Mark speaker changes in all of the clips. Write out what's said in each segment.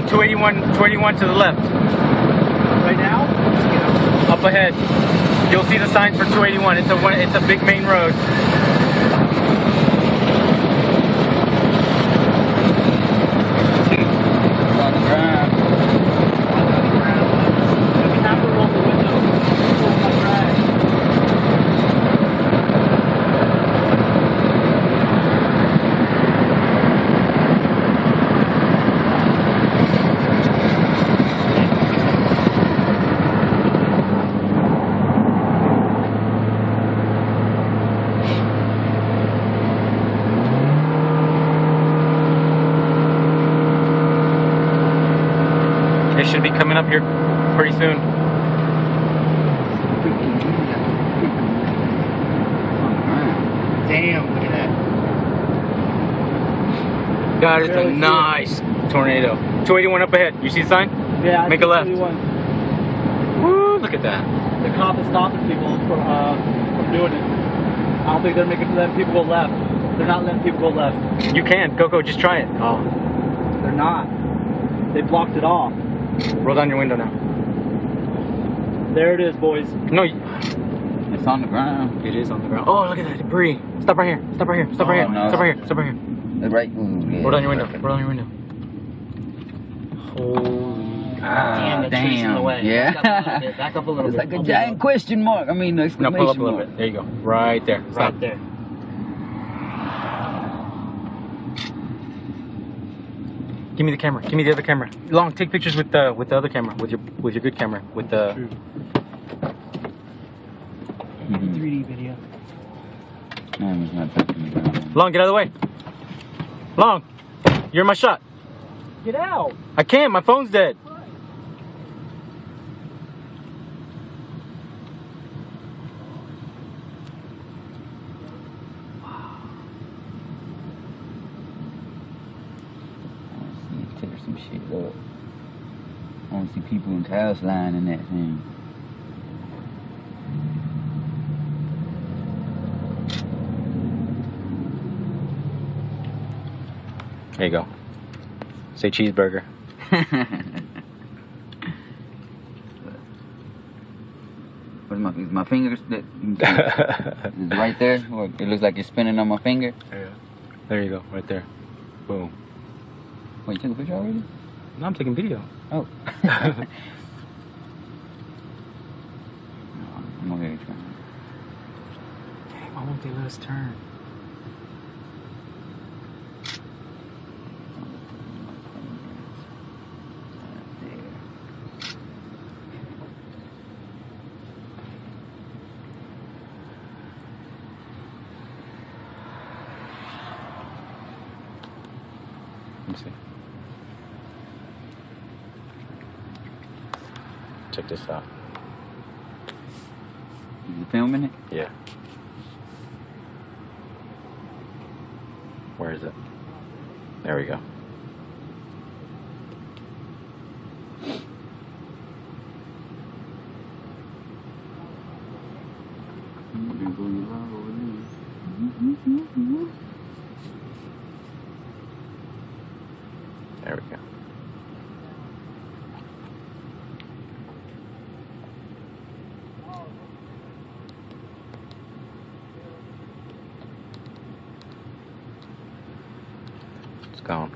Speaker 1: 281 to the left.
Speaker 2: Right now?
Speaker 1: Up ahead. You'll see the sign for 281. It's a big main road.
Speaker 3: On the ground.
Speaker 2: We have to roll the window. Roll my drag.
Speaker 1: It should be coming up here pretty soon.
Speaker 2: Damn, look at that.
Speaker 1: God, it's a nice tornado. 281 up ahead. You see the sign?
Speaker 2: Yeah,
Speaker 1: Make a left.
Speaker 2: 281.
Speaker 1: Woo, look at that.
Speaker 2: The cop is stopping people from doing it. I don't think they're letting people go left. They're not letting people go left.
Speaker 1: You can. Go, just try it. Oh.
Speaker 2: They're not. They blocked it off.
Speaker 1: Roll down your window now.
Speaker 2: There it is, boys.
Speaker 1: No,
Speaker 3: It's on the ground.
Speaker 1: it is on the ground. Oh, look at that debris. Stop right here. Stop right here. Stop right here.
Speaker 3: no.
Speaker 1: Stop right here. Stop right here.
Speaker 3: Right. Ooh, yeah.
Speaker 1: Roll down your window. Roll down your window. Holy
Speaker 2: Damn, the tree's in the way.
Speaker 3: Yeah.
Speaker 2: Back up a little
Speaker 3: It's
Speaker 2: bit.
Speaker 3: like a giant question mark. I mean,
Speaker 1: Now
Speaker 3: exclamation
Speaker 1: pull up a little
Speaker 3: mark.
Speaker 1: bit. There you go. Right there. Stop.
Speaker 2: Right there.
Speaker 1: Give me the camera. Give me the other camera. Long, take pictures with the other camera, with your good camera, with the.
Speaker 2: 3D video.
Speaker 3: No, it's not touching the ground.
Speaker 1: Long, get out of the way. Long, you're in my shot.
Speaker 2: Get out.
Speaker 1: I can't. My phone's dead.
Speaker 3: Tear some shit up. I want to see people in cars lying in that thing.
Speaker 1: There you go. Say cheeseburger.
Speaker 3: Where's my fingers? It's right there. Or it looks like it's spinning on my finger.
Speaker 1: Yeah. There you go. Right there. Boom.
Speaker 3: Wait, you took a picture already?
Speaker 1: No, I'm taking video.
Speaker 3: Oh. I'm over here trying.
Speaker 1: Dang, why won't they let us turn? Let me see. Check this out.
Speaker 3: You filming it?
Speaker 1: Yeah. Where is it? There we go. There we go. It's gone.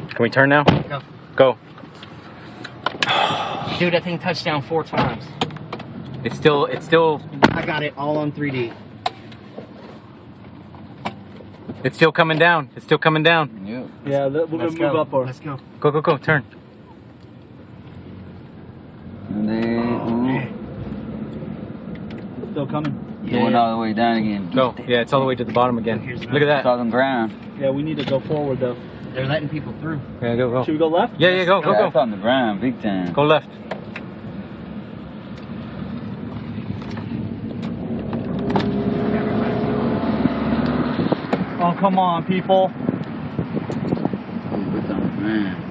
Speaker 1: Can we turn now?
Speaker 2: Go.
Speaker 1: Go.
Speaker 2: Dude, that thing touched down 4 times.
Speaker 1: It's still.
Speaker 2: I got it all on 3D.
Speaker 1: It's still coming down. It's still coming down.
Speaker 3: Yep.
Speaker 2: Yeah, we're gonna move up for. Let's go.
Speaker 1: Go, go, go. Turn.
Speaker 3: And then,
Speaker 2: It's still coming.
Speaker 3: going all the way down again.
Speaker 1: Go. Yeah, it's all the way to the bottom again. Look at
Speaker 3: It's
Speaker 1: that.
Speaker 3: on the ground.
Speaker 2: Yeah, we need to go forward though. They're letting people through.
Speaker 1: Yeah, go, go.
Speaker 2: Should we go left?
Speaker 1: Yeah, yeah, go, go,
Speaker 3: That's
Speaker 1: go.
Speaker 3: on the ground, big time.
Speaker 1: Go left.
Speaker 2: come on, people.
Speaker 3: Man.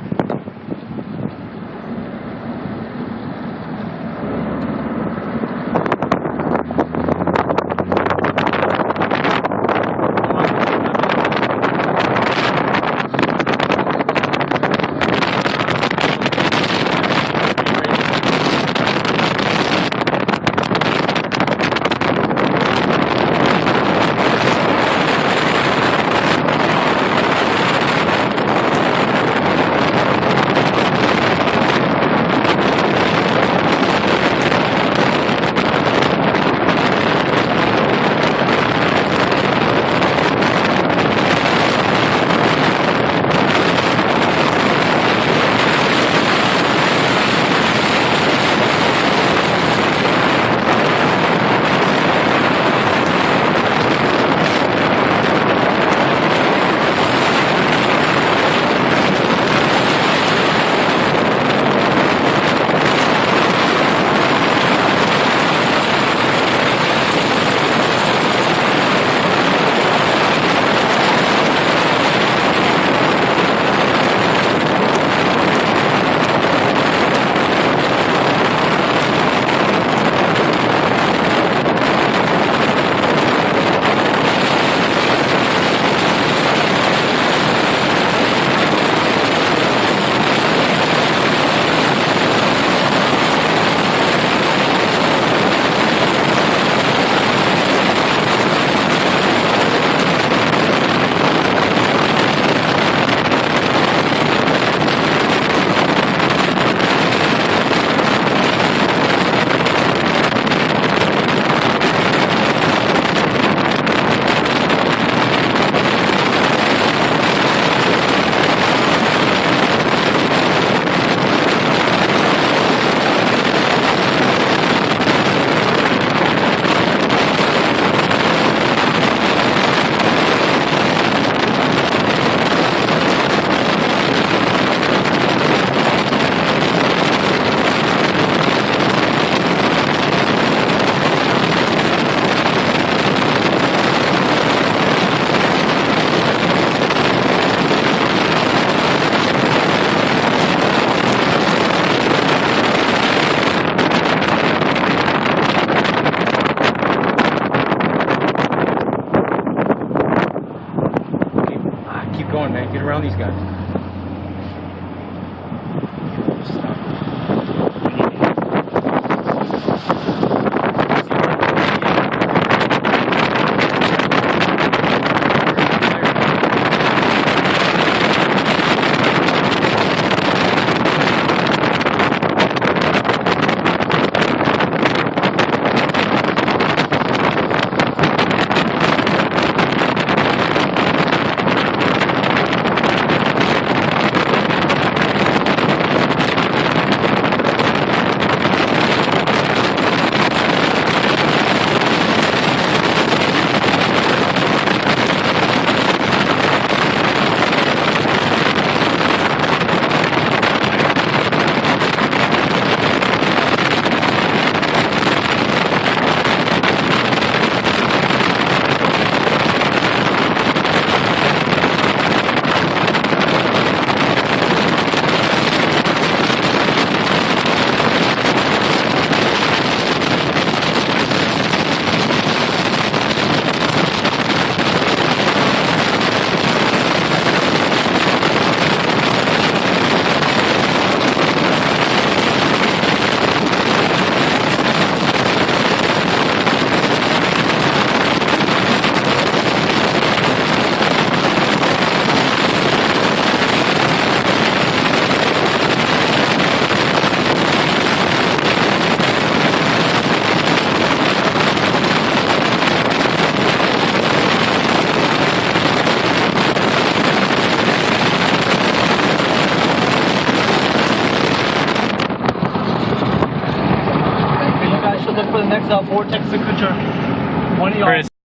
Speaker 1: going, man. Get around these guys.
Speaker 2: Look for the next vortex signature. One of y'all.